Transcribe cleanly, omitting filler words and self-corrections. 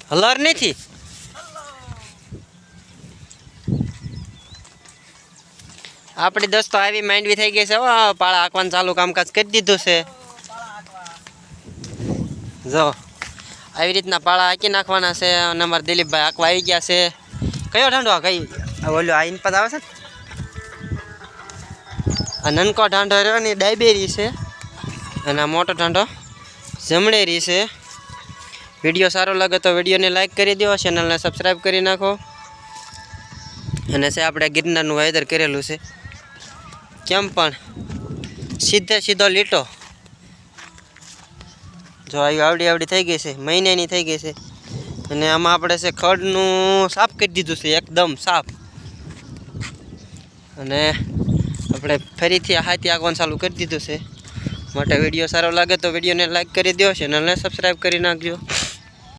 હલર નથી આપણી દોસ્તો આવી માંડવી થઈ ગઈ છે હો પાળા હાંકવાનું ચાલુ કામકાજ કરી દીધું છે જો આવી રીતના પાળા હાંકી નાખવાના છે અને અમારા દિલીપભાઈ હાંકવા આવી ગયા છે કયો ઢાંડો કઈ ઓલો આ ઇનપદ આવે છે આ નનકો ઢાંડો રહ્યો ને ડાયબેરી છે અને આ મોટો ઢાંડો જમણેરી છે વિડીયો સારો લાગે તો વિડીયોને લાઈક કરી દો ચેનલને સબસ્ક્રાઈબ કરી નાખો અને છે આપણે ગિરનારનું વાવેતર કરેલું છે કેમ પણ સીધો લીટો જો આવડી થઈ ગઈ છે મહિનાની થઈ ગઈ છે અને આમાં આપણે છે ખડનું સાફ કરી દીધું છે એકદમ સાફ અને આપણે ફરીથી હાથી આગવાનું ચાલુ કરી દીધું છે માટે વિડીયો સારો લાગે તો વિડીયોને લાઈક કરી દો ચેનલને સબસ્ક્રાઈબ કરી નાખજો।